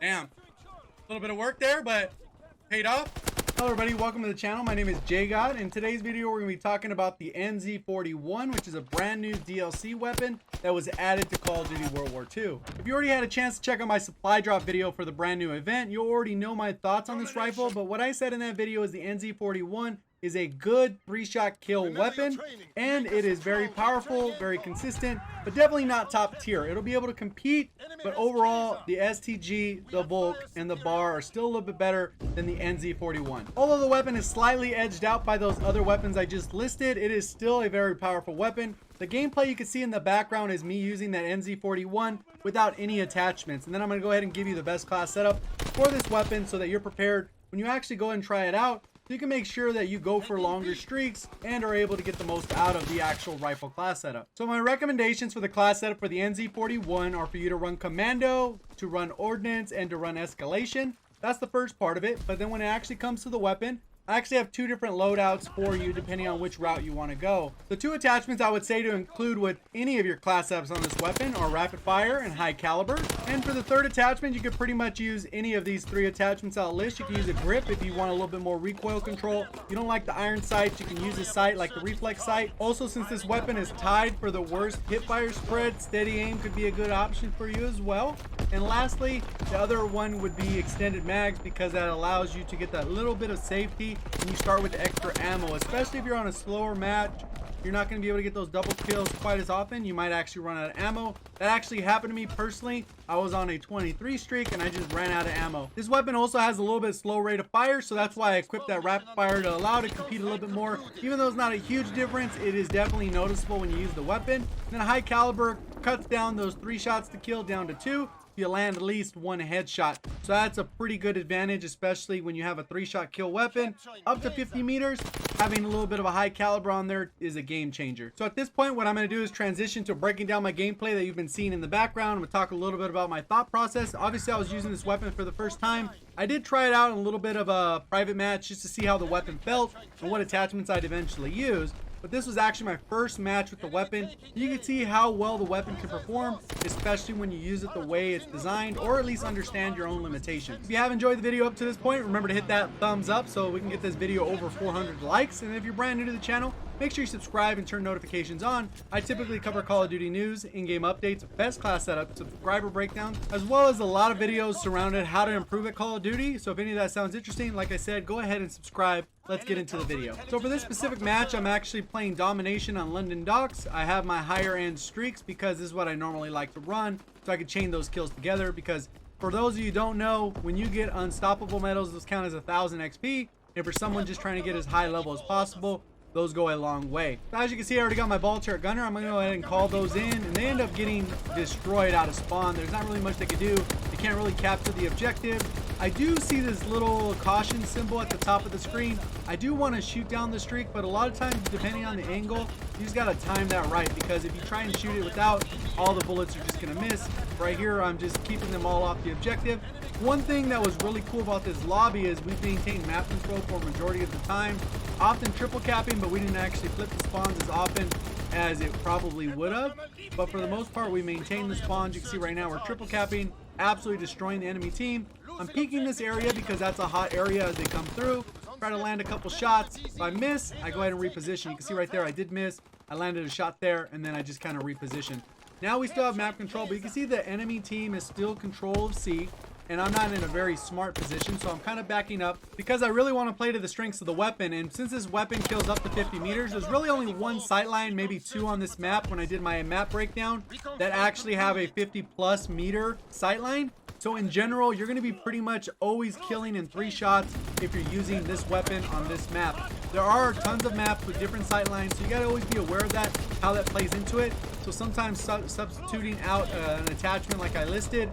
Damn. A little bit of work there, but paid off. Hello everybody, welcome to the channel. My name is JGOD. In today's video, we're going to be talking about the NZ41, which is a brand new DLC weapon that was added to Call of Duty World War II. If you already had a chance to check out my supply drop video for the brand new event, you already know my thoughts on this rifle, but what I said in that video is the NZ41 is a good 3-shot kill weapon, and it is very powerful, very consistent, but definitely not top tier. It'll be able to compete, but overall, the STG, the Volk, and the Bar are still a little bit better than the NZ41. Although the weapon is slightly edged out by those other weapons I just listed, it is still a very powerful weapon. The gameplay you can see in the background is me using that NZ41 without any attachments. And then I'm going to go ahead and give you the best class setup for this weapon so that you're prepared when you actually go and try it out. So you can make sure that you go for longer streaks and are able to get the most out of the actual rifle class setup. So my recommendations for the class setup for the NZ41 are for you to run Commando, to run Ordnance, and to run Escalation. That's the first part of it. But then when it actually comes to the weapon, I actually have two different loadouts for you depending on which route you want to go. The two attachments I would say to include with any of your class setups on this weapon are rapid fire and high caliber. And for the third attachment, you could pretty much use any of these three attachments I'll list. You can use a grip if you want a little bit more recoil control. If you don't like the iron sights, you can use a sight like the reflex sight. Also, since this weapon is tied for the worst hip fire spread, steady aim could be a good option for you as well. And lastly, the other one would be extended mags, because that allows you to get that little bit of safety when you start with the extra ammo, especially if you're on a slower match. You're not going to be able to get those double kills quite as often. You might actually run out of ammo. That actually happened to me personally. I was on a 23 streak and I just ran out of ammo. This weapon also has a little bit slow rate of fire, so that's why I equipped that rapid fire to allow it to compete a little bit more. Even though it's not a huge difference, it is definitely noticeable when you use the weapon. And then high caliber cuts down those 3 shots to kill down to 2. You land at least 1 headshot, so that's a pretty good advantage, especially when you have a 3-shot kill weapon up to 50 meters. Having a little bit of a high caliber on there is a game changer. So at this point, what I'm going to do is transition to breaking down my gameplay that you've been seeing in the background. I'm going to talk a little bit about my thought process. Obviously, I was using this weapon for the first time. I did try it out in a little bit of a private match just to see how the weapon felt and what attachments I'd eventually use. But this was actually my first match with the weapon. You can see how well the weapon can perform, especially when you use it the way it's designed, or at least understand your own limitations. If you have enjoyed the video up to this point, remember to hit that thumbs up so we can get this video over 400 likes. And if you're brand new to the channel, make sure you subscribe and turn notifications on. I typically cover Call of Duty news, in-game updates, best class setup, subscriber breakdown, as well as a lot of videos surrounded how to improve at Call of Duty. So if any of that sounds interesting, like I said, go ahead and subscribe. Let's get into the video. So for this specific match, I'm actually playing Domination on London Docks. I have my higher end streaks because this is what I normally like to run, so I can chain those kills together. Because for those of you who don't know, when you get unstoppable medals, those count as 1000 XP. And for someone just trying to get as high level as possible, those go a long way. So as you can see, I already got my ball turret gunner. I'm gonna go ahead and call those in, and they end up getting destroyed out of spawn. There's not really much they can do. They can't really capture the objective. I do see this little caution symbol at the top of the screen. I do want to shoot down the streak, but a lot of times, depending on the angle, you just gotta time that right, because if you try and shoot it without, all the bullets are just gonna miss. Right here, I'm just keeping them all off the objective. One thing that was really cool about this lobby is we maintained map control for a majority of the time, often triple capping, but we didn't actually flip the spawns as often as it probably would have. But for the most part, we maintained the spawns. You can see right now we're triple capping, absolutely destroying the enemy team. I'm peeking this area because that's a hot area as they come through. Try to land a couple shots. If I miss, I go ahead and reposition. You can see right there, I did miss. I landed a shot there, and then I just kind of repositioned. Now we still have map control, but you can see the enemy team is still control of C. And I'm not in a very smart position, so I'm kind of backing up because I really want to play to the strengths of the weapon. And since this weapon kills up to 50 meters, there's really only 1 sight line, maybe 2 on this map when I did my map breakdown, that actually have a 50+ meter sight line. So in general, you're going to be pretty much always killing in 3 shots if you're using this weapon on this map. There are tons of maps with different sight lines, so you got to always be aware of that, how that plays into it. So sometimes substituting out an attachment like I listed,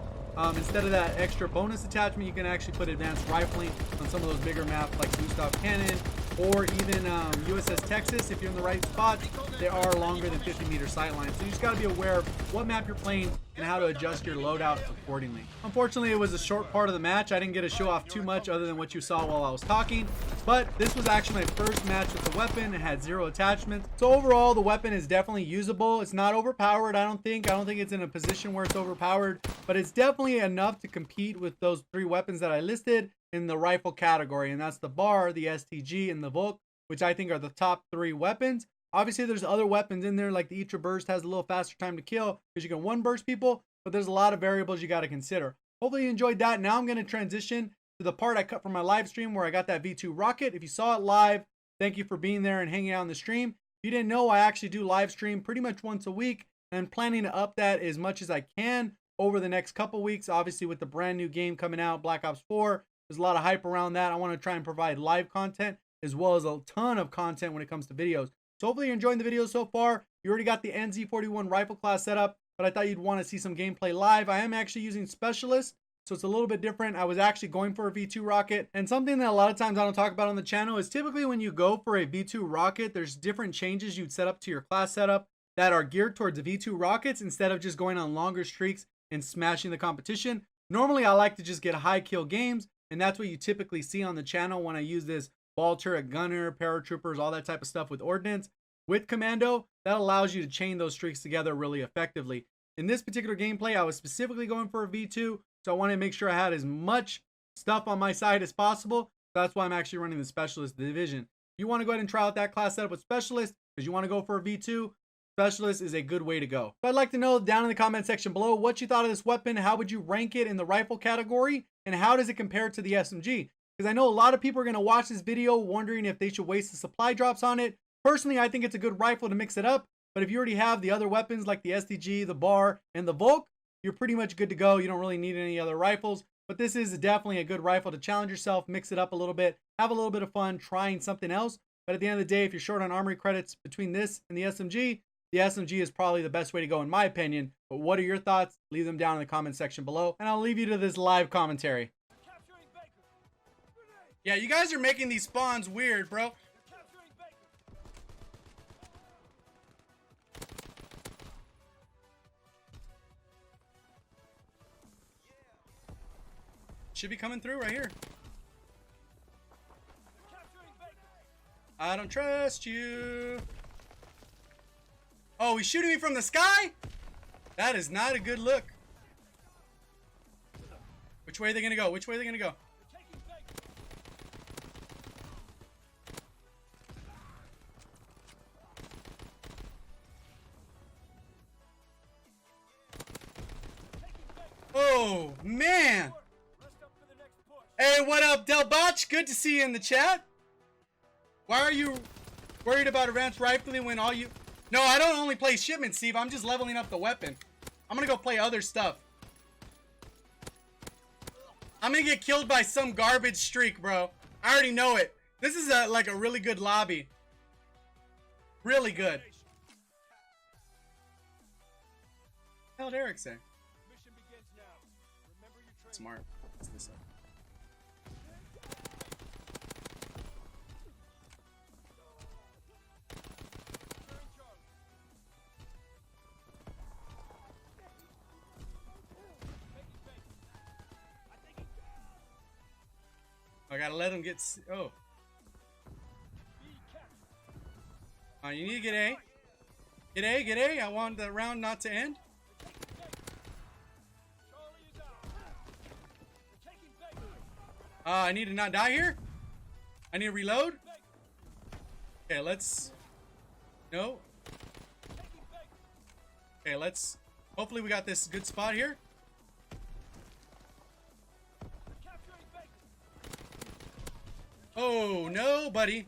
instead of that extra bonus attachment, you can actually put advanced rifling on some of those bigger maps like Gustav Cannon, or even USS Texas. If you're in the right spot, they are longer than 50 meter sight lines. So you just got to be aware of what map you're playing and how to adjust your loadout accordingly. Unfortunately, it was a short part of the match. I didn't get to show off too much other than what you saw while I was talking, but this was actually my first match with the weapon. It had 0 attachments. So overall, the weapon is definitely usable. It's not overpowered, I don't think. I don't think it's in a position where it's overpowered, but it's definitely enough to compete with those 3 weapons that I listed in the rifle category, and that's the BAR, the STG, and the Volk, which I think are the top 3 weapons. Obviously, there's other weapons in there, like the Etra Burst has a little faster time to kill because you can one burst people, but there's a lot of variables you got to consider. Hopefully you enjoyed that. Now I'm going to transition to the part I cut from my live stream where I got that V2 rocket. If you saw it live, thank you for being there and hanging out on the stream. If you didn't know, I actually do live stream pretty much once a week, and I'm planning to up that as much as I can over the next couple weeks. Obviously, with the brand new game coming out, Black Ops 4, there's a lot of hype around that. I want to try and provide live content as well as a ton of content when it comes to videos. So hopefully you're enjoying the video so far. You already got the NZ41 rifle class set up, but I thought you'd want to see some gameplay live. I am actually using Specialist, so it's a little bit different. I was actually going for a V2 rocket, and something that a lot of times I don't talk about on the channel is typically when you go for a V2 rocket, there's different changes you'd set up to your class setup that are geared towards the V2 rockets instead of just going on longer streaks and smashing the competition. Normally, I like to just get high kill games, and that's what you typically see on the channel when I use this ball turret gunner, paratroopers, all that type of stuff with ordnance. With Commando, that allows you to chain those streaks together really effectively. In this particular gameplay, I was specifically going for a V2, so I wanted to make sure I had as much stuff on my side as possible. So that's why I'm actually running the Specialist Division. If you want to go ahead and try out that class setup with Specialist because you want to go for a V2, Specialist is a good way to go. So I'd like to know down in the comment section below what you thought of this weapon, how would you rank it in the rifle category, and how does it compare to the SMG? Because I know a lot of people are going to watch this video wondering if they should waste the supply drops on it. Personally, I think it's a good rifle to mix it up, but if you already have the other weapons like the STG, the BAR, and the Volk, you're pretty much good to go. You don't really need any other rifles, but this is definitely a good rifle to challenge yourself, mix it up a little bit, have a little bit of fun trying something else. But at the end of the day, if you're short on armory credits between this and the SMG is probably the best way to go in my opinion. But what are your thoughts? Leave them down in the comment section below, and I'll leave you to this live commentary. Yeah, you guys are making these spawns weird, bro. Should be coming through right here. I don't trust you. Oh, he's shooting me from the sky? That is not a good look. Which way are they gonna go? Which way are they gonna go? Oh, man. Hey, what up, Delbotch? Good to see you in the chat. Why are you worried about advanced rifling when all you... No, I don't only play shipment, Steve. I'm just leveling up the weapon. I'm gonna go play other stuff. I'm gonna get killed by some garbage streak, bro. I already know it. This is like a really good lobby. Really good. What the hell did Eric say? Smart. What's this up? I gotta let him get... Oh. You need to get A. Get A, get A. I want the round not to end. I need to not die here. I need to reload. Okay, let's... No. Okay, let's... Hopefully we got this good spot here. Oh, no, buddy.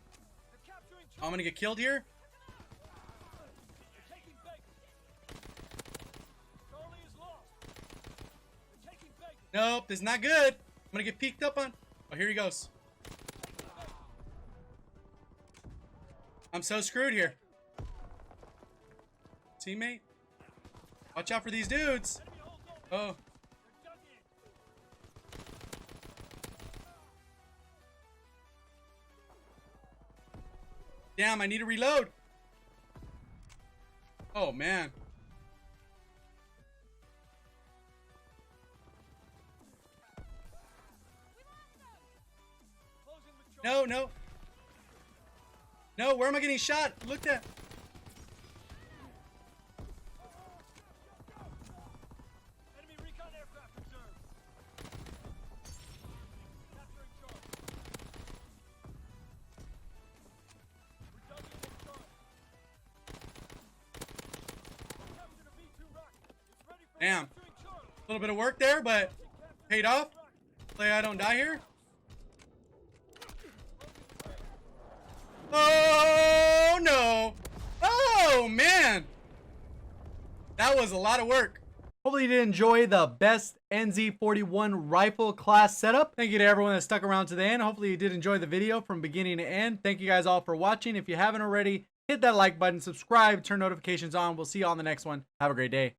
I'm gonna get killed here. Nope, this is not good. I'm gonna get peeked up on. Oh, here he goes. I'm so screwed here. Teammate. Watch out for these dudes. Oh. Damn, I need to reload. Oh, man. No, no. No, where am I getting shot? Look at. Enemy recon aircraft observed. Capturing charge. We're done getting charge. Captured a V2 rocket. It's ready for Damn. capturing charge. A little bit of work there, but paid off. Play I don't die here. Oh no. Oh man. That was a lot of work. Hopefully you did enjoy the best NZ41 rifle class setup. Thank you to everyone that stuck around to the end. Hopefully you did enjoy the video from beginning to end. Thank you guys all for watching. If you haven't already, hit that like button, subscribe, turn notifications on. We'll see you on the next one. Have a great day.